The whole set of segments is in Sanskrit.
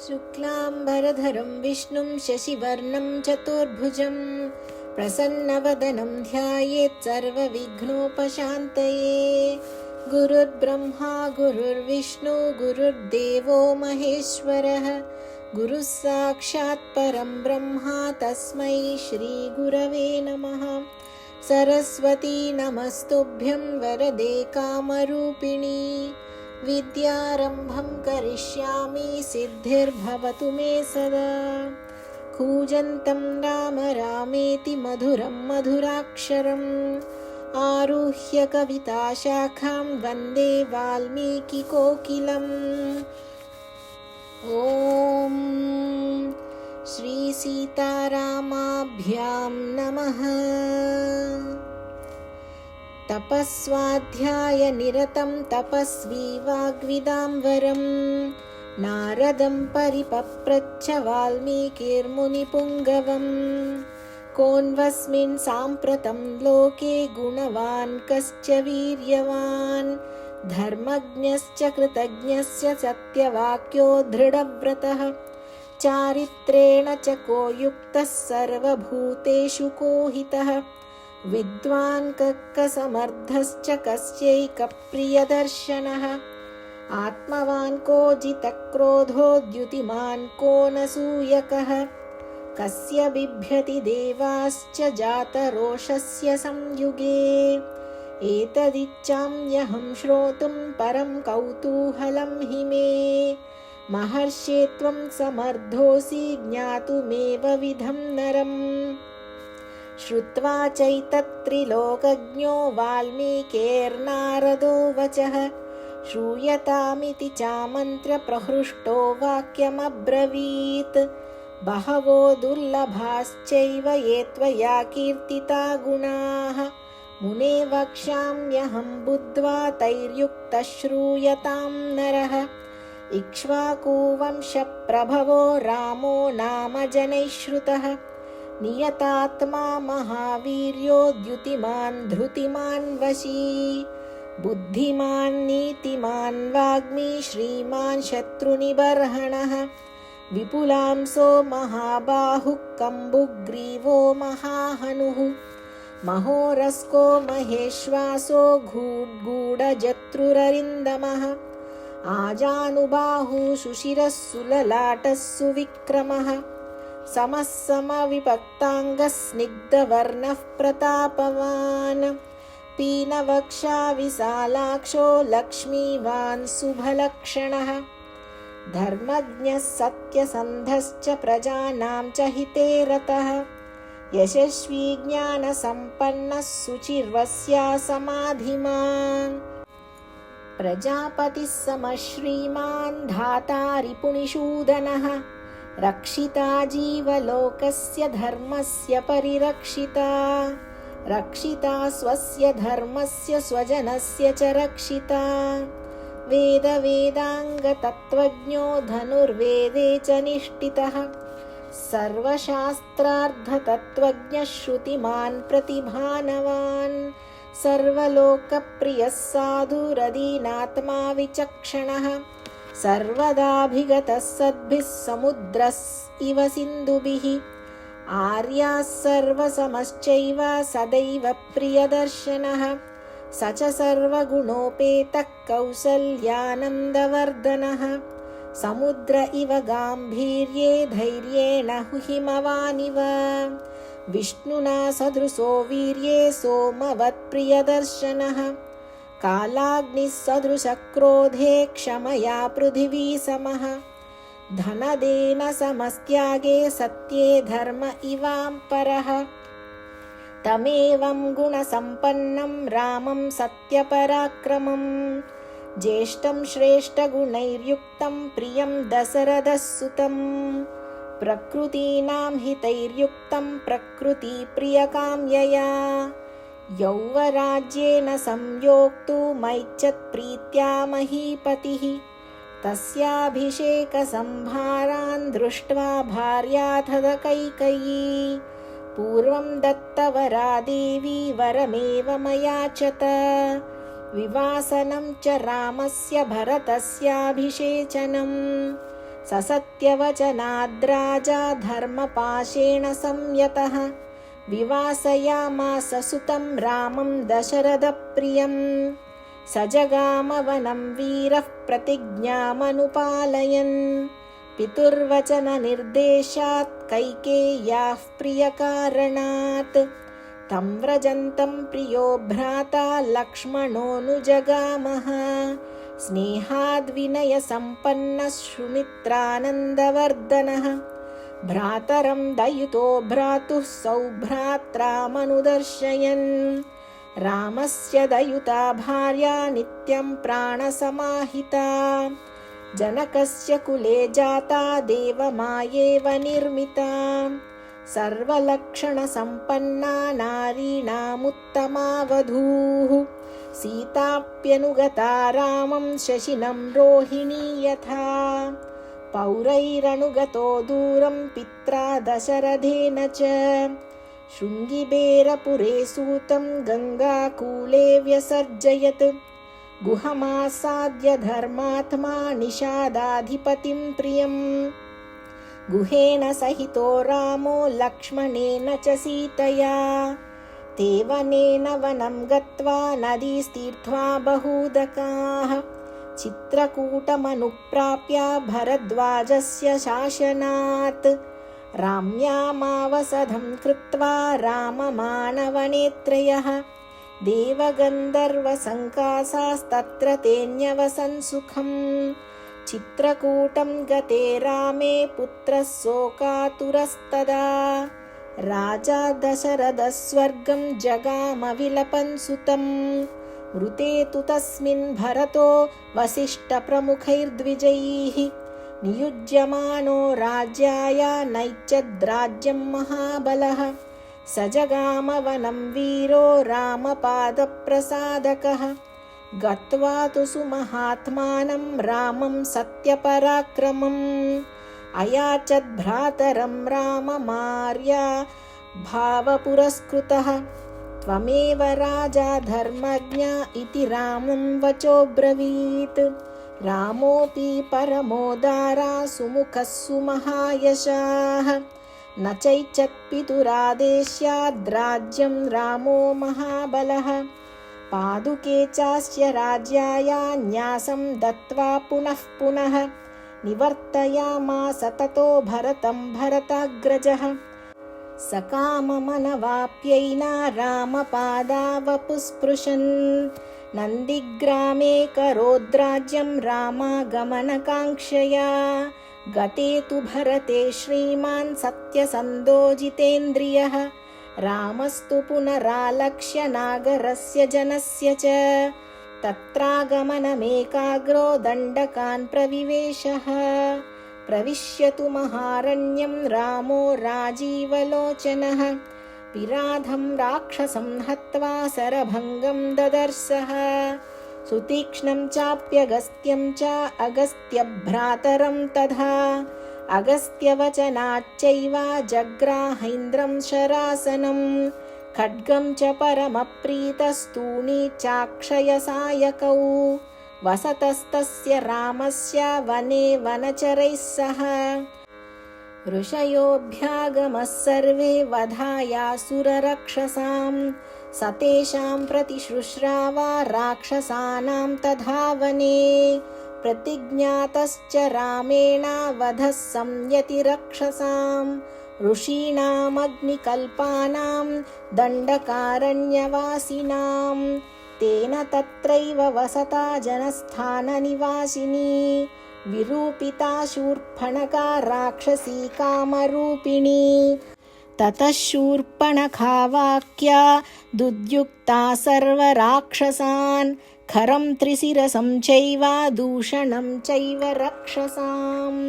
शुक्लाम्बरधरं विष्णुं शशिवर्णं चतुर्भुजं प्रसन्नवदनं ध्यायेत् सर्वविघ्नोपशान्तये। गुरुर्ब्रह्मा गुरुर्विष्णु गुरुर्देवो महेश्वरः, गुरुः साक्षात् परं ब्रह्मा तस्मै श्रीगुरवे नमः। सरस्वती नमस्तुभ्यं वरदे कामरूपिणी, विद्यारम्भं करिष्यामि सिद्धिर्भवतु मे सदा। कूजन्तं राम रामेति मधुरं मधुराक्षरम्, आरुह्य कविताशाखां वन्दे वाल्मीकिकोकिलम्। ॐ श्रीसीतारामाभ्यां नमः। तपस्वाध्यायनिरतं तपस्वी वाग्विदाम्बरं, नारदं परिपप्रच्छ वाल्मीकिर्मुनिपुङ्गवम्। कोऽन्वस्मिन् साम्प्रतं लोके गुणवान् कश्च वीर्यवान्, धर्मज्ञश्च कृतज्ञश्च सत्यवाक्यो दृढव्रतः। चारित्रेण च को युक्तः सर्वभूतेषु को हितः, विद्वान् कः कश्चैकप्रियदर्शनः। आत्मवान् को जितक्रोधो द्युतिमान् को न सूयकः, कस्य बिभ्यति देवाश्च जातरोषस्य संयुगे। एतदिच्छाम्यहं श्रोतुं परं कौतूहलं हि मे, महर्षे त्वं समर्थोऽसि ज्ञातुमेव विधं नरम्। श्रुत्वा चैतत्त्रिलोकज्ञो वाल्मीकेर्नारदो वचः, श्रूयतामिति चामन्त्र्य प्रहृष्टो वाक्यमब्रवीत्। बहवो दुर्लभाश्चैव ये त्वया कीर्तिता गुणाः, मुने वक्ष्याम्यहं बुद्ध्वा तैर्युक्तः श्रूयतां नरः। इक्ष्वाकुवंशप्रभवो रामो नाम जनैः श्रुतः, नियतात्मा महावीर्यो द्युतिमान् धृतिमान् वशी। बुद्धिमान् नीतिमान् वाग्मी श्रीमान् शत्रुनिबर्हणः, विपुलांसो महाबाहुः कम्बुग्रीवो महाहनुः। महोरस्को महेश्वासो गूढजत्रुररिन्दमः, आजानुबाहुः सुशिरः सुललाटः सुविक्रमः। समः समविभक्ताङ्गः स्निग्धवर्णः प्रतापवान्, पीनवक्षा विशालाक्षो लक्ष्मीवान् शुभलक्षणः। धर्मज्ञः सत्यसन्धश्च प्रजानां च हिते रतः, यशस्वी ज्ञानसम्पन्नः शुचिर्वस्या समाधिमान्। प्रजापतिः समः श्रीमान् धाता रिपुनिषूदनः, रक्षिता जीवलोकस्य धर्मस्य परिरक्षिता। रक्षिता स्वस्य धर्मस्य स्वजनस्य च रक्षिता। वेदाङ्गतत्त्वज्ञो धनुर्वेदे च निष्ठितः, सर्वशास्त्रार्थतत्त्वज्ञः श्रुतिमान् प्रतिभानवान्। सर्वलोकप्रियः साधुरदीनात्मा विचक्षणः, सर्वदाभिगतः सद्भिः समुद्रस् इव सिन्धुभिः। आर्याः सर्वसमश्चैव सदैव प्रियदर्शनः, स च सर्वगुणोपेतः कौसल्यानन्दवर्धनः। समुद्र इव गाम्भीर्ये धैर्येण हिमवानिव, विष्णुना सदृशो वीर्ये सोमवत्प्रियदर्शनः। कालाग्निः सदृशः क्रोधे क्षमया पृथिवी समः, धनदेन समस्त्यागे सत्ये धर्म इवाम्परः। तमेवं गुणसम्पन्नं रामं सत्यपराक्रमं, ज्येष्ठं श्रेष्ठगुणैर्युक्तं प्रियं दशरथसुतं। प्रकृतीनां हितैर्युक्तं प्रकृतिप्रियकाम्यया, यौवराज्येन संयोक्तुमैच्छत्प्रीत्या महीपतिः। तस्याभिषेकसंभारान् दृष्ट्वा भार्याथद कैकेयी, पूर्वं दत्तवरा देवी वरमेव मयाचत। विवासनं च रामस्य भरतस्याभिषेचनं ससत्यवचनाद्राजा धर्मपाशेन संयतः विवासयामास सुतं रामं दशरथप्रियं स जगामवनं वीरः प्रतिज्ञामनुपालयन् पितुर्वचननिर्देशात् कैकेय्याः प्रियकारणात् तं व्रजन्तं प्रियो भ्राता लक्ष्मणोऽनुजगामः स्नेहाद्विनयसम्पन्नः सुमित्रानन्दवर्धनः भ्रातरं दयुतो भ्रातुः सौभ्रात्रामनुदर्शयन् रामस्य दयुता भार्या नित्यं प्राणसमाहिता जनकस्य कुले जाता देवमायेव निर्मिता सर्वलक्षणसम्पन्ना नारीणामुत्तमा वधूः सीताप्यनुगता रामं शशिनं रोहिणी यथा पौरैरनुगतो दूरं पित्रा दशरथेन च शृङ्गिबेरपुरे सूतं गङ्गाकूले व्यसर्जयत् गुहमासाद्य धर्मात्मा निषादाधिपतिं प्रियम् गुहेन सहितो रामो लक्ष्मणेन च सीतया ते वनेन वनं गत्वा नदीस्तीर्त्वा बहूदकाः चित्रकूटमनुप्राप्य भरद्वाजस्य शासनात् राम्यामावसधं कृत्वा राममानवनेत्रयः देवगन्धर्वसङ्कासास्तत्र तेऽन्यवसन् सुखम् चित्रकूटं गते रामे पुत्रः शोकातुरस्तदा राजा दशरथः स्वर्गं जगामविलपन् सुतम् मृते तु तस्मिन् भरतो वसिष्ठप्रमुखैर्द्विजैः नियुज्यमानो राज्याय नैच्छद्राज्यं महाबलः स जगामवनं वीरो रामपादप्रसादकः गत्वा तु सुमहात्मानं रामं सत्यपराक्रमम् अयाचद्भ्रातरं राममार्या भावपुरस्कृतः त्वमेव राजा धर्मज्ञ इति रामं वचोब्रवीत् रामोऽपि परमोदारा सुमुखः सुमहायशाः न चैच्छत्पितुरादेश्याद्राज्यं रामो महाबलः पादुके चास्य राज्याय न्यासं दत्त्वा पुनः पुनः निवर्तयामास ततो भरतं भरताग्रजः सकाममनवाप्यैना रामपादावपुस्पृशन् नन्दिग्रामे करोद्राज्यं रामागमनकाङ्क्षया गते तु भरते श्रीमान् सत्यसन्धो जितेन्द्रियः रामस्तु पुनरालक्ष्य नागरस्य जनस्य च तत्रागमनमेकाग्रो दण्डकान् प्रविवेशः प्रविश्यतु महारण्यं रामो राजीवलोचनः विराधं राक्षसं हत्वा सरभङ्गं ददर्शः सुतीक्ष्णं चाप्यगस्त्यं च अगस्त्यभ्रातरं तथा अगस्त्यवचनाच्चैव जग्राहेन्द्रं शरासनं खड्गं च परमप्रीतस्तूणी चाक्षयसायकौ वसतस्तस्य रामस्य वने वनचरैः सह ऋषयोऽभ्यागमः सर्वे वधायासुररक्षसां सतेषां प्रतिशुश्रावा राक्षसानां तथा वने प्रतिज्ञातश्च रामेण वधः संयतिरक्षसां ऋषीणामग्निकल्पानां दण्डकारण्यवासिनां तेन तत्रैव वसता जनस्थाननिवासिनी विरूपिता शूर्पणखा राक्षसी कामरूपिणी ततः शूर्पणखावाक्या दुद्युक्ता सर्वराक्षसान् खरं त्रिशिरसं चैव दूषणं चैव रक्षसाम्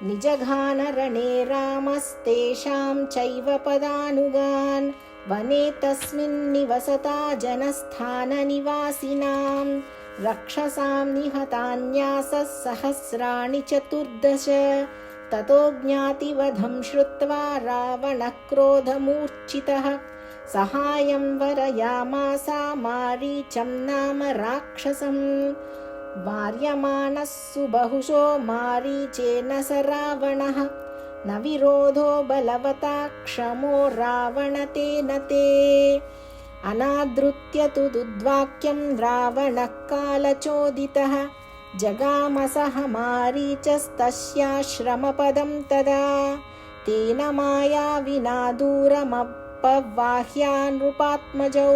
निजघानरणे रामस्तेषां चैव पदानुगान् वने तस्मिन् निवसता जनस्थाननिवासिनां रक्षसां निहतान्यासः सहस्राणि 14 ततो ज्ञातिवधं श्रुत्वा रावणः क्रोधमूर्च्छितः सहायं वरयामास मारीचं नाम राक्षसं वार्यमाणः सुबहुशो मारीचेन स रावणः न विरोधो बलवता क्षमो रावणतेन ते अनादृत्य तु दुद्वाक्यं रावणः कालचोदितः जगामसह मारीचस्तस्याश्रमपदं तदा तेन मायाविना दूरमपवाह्या नृपात्मजौ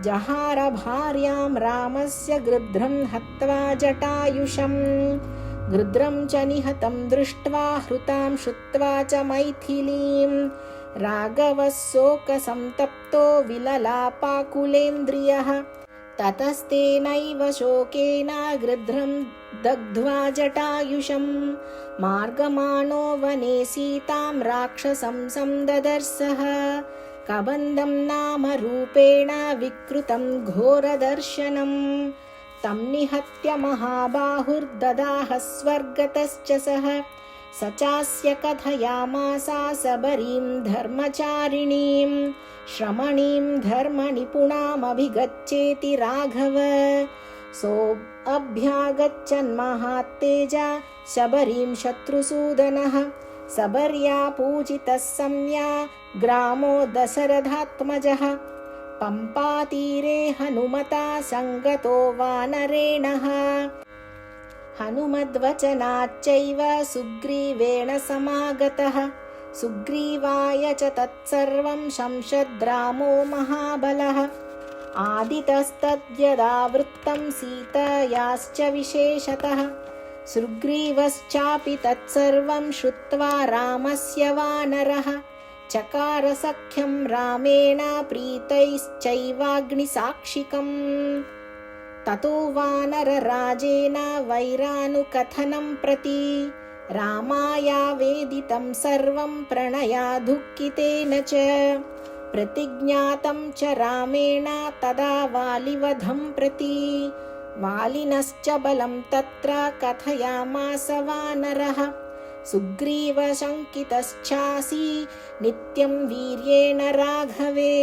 जहार भार्यां रामस्य गृध्रं हत्वा जटायुषं गृध्रं च निहतं दृष्ट्वा हृतां श्रुत्वा च मैथिलीं राघवः शोकसन्तप्तो विललापाकुलेन्द्रियः ततस्तेनैव शोकेन गृध्रं दग्ध्वा जटायुषं मार्गमाणो वने सीतां राक्षसं संददर्शः कबन्धं नाम रूपेण विकृतं घोरदर्शनं तं निहत्य महाबाहुर्ददाह स्वर्गतश्च सः स चास्य कथयामासा सबरीं धर्मचारिणीं श्रमणीं धर्मनिपुणामभिगच्छेति राघव सोऽभ्यागच्छन्महात्तेजा शबरीं शत्रुसूदनः सबर्या पूजितः सम्या ग्रामो दशरथात्मजः पम्पातीरे हनुमता सङ्गतो वानरेणः हनुमद्वचनाच्चैव सुग्रीवेण समागतः सुग्रीवाय च तत्सर्वं शंशद्रामो महाबलः आदितस्तद्यदावृत्तं सीतायाश्च विशेषतः सुग्रीवश्चापि तत्सर्वं श्रुत्वा रामस्य वानरः चकार सख्यं रामेण प्रीतैश्चैवाग्निसाक्षिकम् ततो वानरराजेन वैरानुकथनं प्रति रामायावेदितं सर्वं प्रणया दुःखितेन च प्रतिज्ञातं च रामेण तदा वालिवधं प्रति वालिनश्च बलं तत्र कथयामास वानरः सुग्रीवशङ्कितश्चासि नित्यं वीर्येण राघवे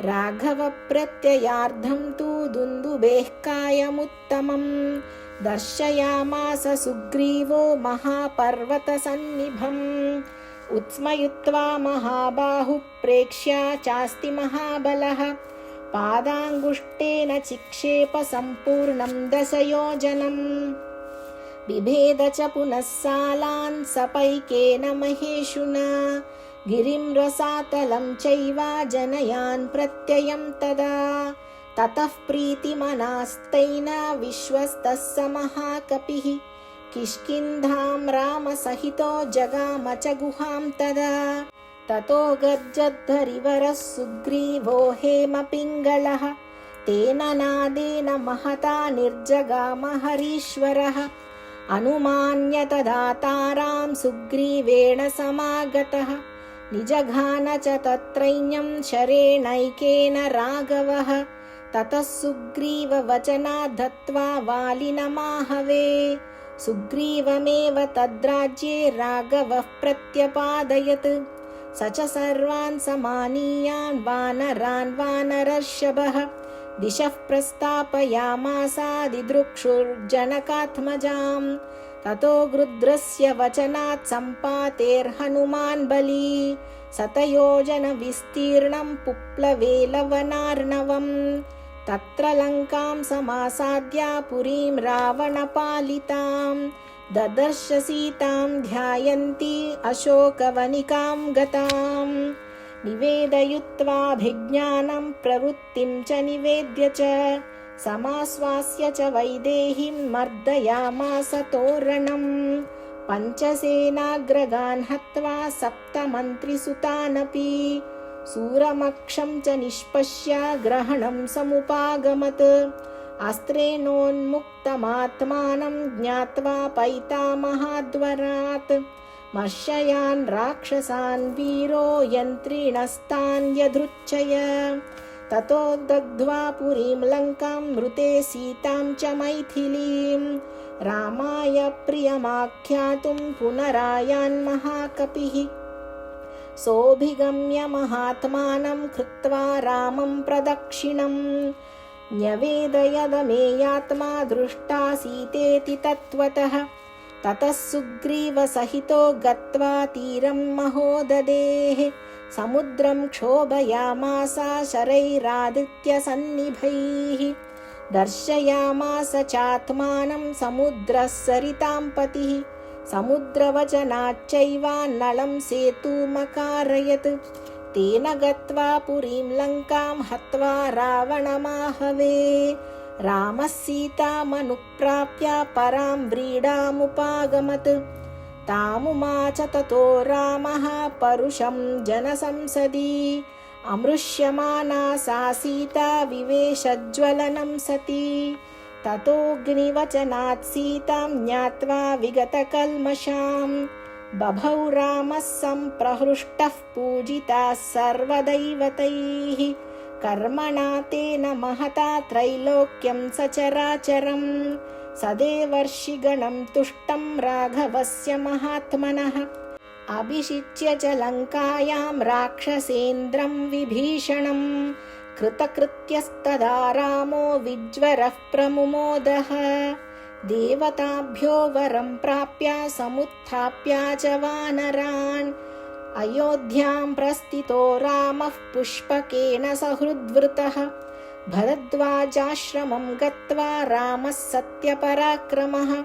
राघवप्रत्ययार्धं तु दुन्दुभेः कायमुत्तमं दर्शयामास सुग्रीवो महापर्वतसन्निभम् उत्स्मयुत्वा महाबाहुः प्रेक्ष्य चास्ति महाबलः पादाङ्गुष्ठेन चिक्षेप सम्पूर्णं दशयोजनम् बिभेद च पुनः सालान् सपैकेन महेशुना गिरिं रसातलं चैव जनयान् प्रत्ययं तदा ततः प्रीतिमनास्तेन विश्वस्तः स महाकपिः किष्किन्धां रामसहितो जगाम च गुहां तदा ततो गर्जद्धरिवरः सुग्रीवो हेमपिङ्गलः तेन नादेन महता निर्जगाम हरीश्वरः अनुमान्य तदा तारां सुग्रीवेण समागतः निजघान च तत्रैन्यं शरेणैकेन राघवः ततः सुग्रीववचनात् दत्त्वा वालिनमाहवे सुग्रीवमेव तद्राज्ये राघवः प्रत्यपादयत् स च सर्वान् समानीयान् वानरान् वानरर्षभः दिशः प्रस्तापयामासादिदृक्षुर्जनकात्मजां ततो गृध्रस्य वचनात् सम्पातेर्हनुमान् बली शतयोजनविस्तीर्णं पुप्लवे लवनार्णवम् तत्र लङ्कां समासाद्य पुरीं रावणपालितां ददर्श सीतां ध्यायन्ती अशोकवनिकां गतां निवेदयित्वाभिज्ञानं प्रवृत्तिं च निवेद्य च समाश्वास्य च वैदेहीं मर्दयामास तोरणम् पञ्चसेनाग्रगान् हत्वा सप्तमन्त्रिसुतानपि सूरमक्षं च निष्पश्य ग्रहणं समुपागमत् अस्त्रेणोन्मुक्तमात्मानं ज्ञात्वा पैतामहाद्वरात् मर्षयान् राक्षसान् वीरो यन्त्रिणस्तान् यदृच्छय ततो दग्ध्वा पुरीं लङ्कां मृते सीतां च मैथिलीं रामाय प्रियमाख्यातुं पुनरायान् महाकपिः सोऽभिगम्य महात्मानं कृत्वा रामं प्रदक्षिणं न्यवेदयदमेयात्मा दृष्टासीतेति तत्त्वतः। ततः सुग्रीवसहितो गत्वा तीरं महोदधेः समुद्रं क्षोभयामास शरैरादित्यसन्निभैः। दर्शयामास चात्मानं समुद्रस्सरितां पतिः। समुद्रवचनाच्चैवान्नलं सेतुमकारयत्। तेन गत्वा पुरीं लङ्कां हत्वा रावणमाहवे। रामः सीतामनुप्राप्य परां व्रीडामुपागमत्। तामुवाच ततो रामः परुषं जनसंसदि। अमृष्यमाना सा सीता विवेशज्वलनं सती। ततोऽग्निवचनात् सीतां ज्ञात्वा विगतकल्मषां। बभौ रामः सम्प्रहृष्टः पूजितः सर्वदैवतैः। कर्मणा तेन महता त्रैलोक्यं सचराचरम्। सदेवर्षिगणं तुष्टं राघवस्य महात्मनः। अभिषिच्य च लङ्कायां राक्षसेन्द्रं विभीषणं। कृतकृत्यस्तदा रामो विज्वरः प्रमुमोदः। देवताभ्यो वरं प्राप्य समुत्थाप्य च वानरान्। अयोध्यां प्रस्थितो रामः पुष्पकेन सहृद्वृतः। भरद्वाजाश्रमं गत्वा रामः सत्यपराक्रमः।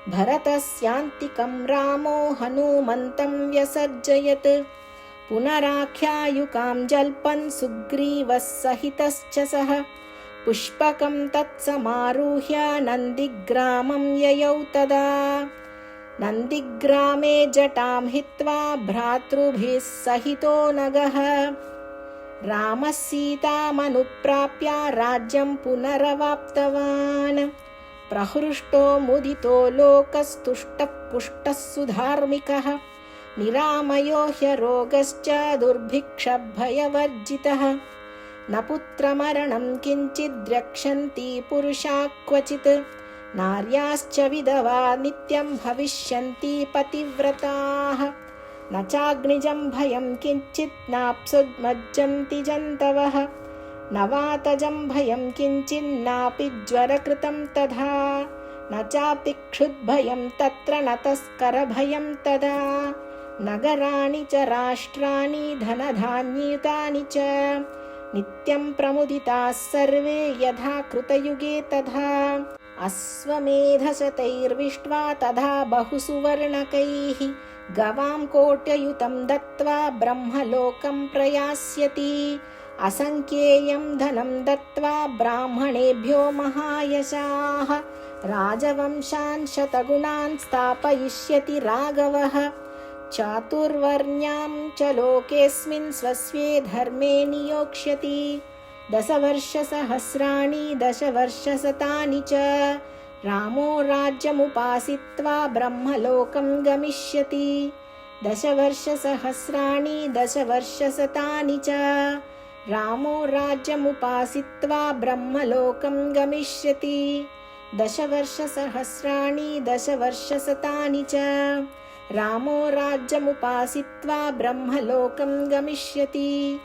भरतस्यान्तिकं रामो हनूमन्तं व्यसर्जयत्। पुनराख्यायुकां जल्पन् सुग्रीवः सहितश्च सः। पुष्पकं तत्समारुह्य नन्दिग्रामं ययौ तदा। नन्दिग्रामे जटां हित्वा भ्रातृभिः सहितो नगः। रामः सीतामनुप्राप्य राज्यं पुनरवाप्तवान्। प्रहृष्टो मुदितो लोकस्तुष्टः पुष्टः सुधार्मिकः। निरामयो ह्यरोगश्च दुर्भिक्षभयवर्जितः। न पुत्रमरणं किञ्चिद्रक्षन्ति पुरुषा क्वचित्। नार्याश्च विधवा नित्यं भविष्यन्ति पतिव्रताः। न चाग्निजं भयं किञ्चित् नाप्सुमज्जन्ति जन्तवः। न वातजं भयं किञ्चिन्नापि ज्वरकृतं तथा। न चापि क्षुद्भयं तत्र न तस्करभयं तदा। नगराणि च राष्ट्राणि धनधान्ययुतानि च। नित्यं प्रमुदिताः सर्वे यथा कृतयुगे तथा। अश्वमेधशतैर्विष्ट्वा तथा बहुसुवर्णकैः। गवां कोट्ययुतं दत्त्वा ब्रह्मलोकं प्रयास्यति। असङ्ख्येयं धनं दत्त्वा ब्राह्मणेभ्यो महायशाः। राजवंशान् शतगुणान् स्थापयिष्यति राघवः। चातुर्वर्ण्यां च लोकेऽस्मिन् स्वस्ये धर्मे नियोक्ष्यति। दशवर्षसहस्राणि दशवर्षशतानि च। रामो राज्यमुपासित्वा ब्रह्मलोकं गमिष्यति। दशवर्षसहस्राणि दशवर्षशतानि च। रामो राज्यमुपासित्वा ब्रह्मलोकं गमिष्यति। दशवर्षसहस्राणि दशवर्षशतानि च। रामो राज्यमुपासित्वा ब्रह्मलोकं गमिष्यति।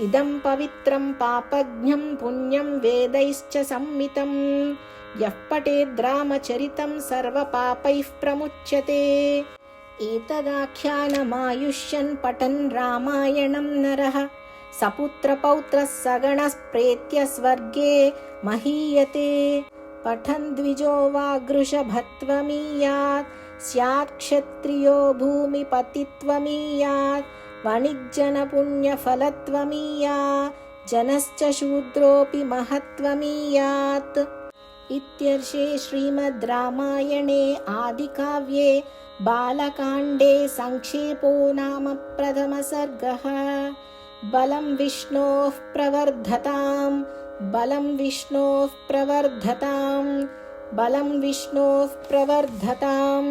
इदं पवित्रं पापज्ञं पुण्यं वेदैश्च सम्मितं। यः पठेद् रामचरितं सर्वपापैः प्रमुच्यते। एतदाख्यानमायुष्यन् पठन् रामायणं नरः। सपुत्रपौत्रः सगणः प्रेत्य स्वर्गे महीयते। पठन् द्विजो वागृषभत्वमीयात्। स्यात् क्षत्रियो भूमिपतित्वमीयात्। वणिज्जनपुण्यफलत्वमीयात्। जनश्च शूद्रोऽपि महत्त्वमीयात्। इत्यर्षे श्रीमद् रामायणे आदिकाव्ये बालकाण्डे संक्षेपो नाम प्रथमः सर्गः। बलं विष्णोः प्रवर्धतां। बलं विष्णोः प्रवर्धतां। बलं विष्णोः प्रवर्धताम्।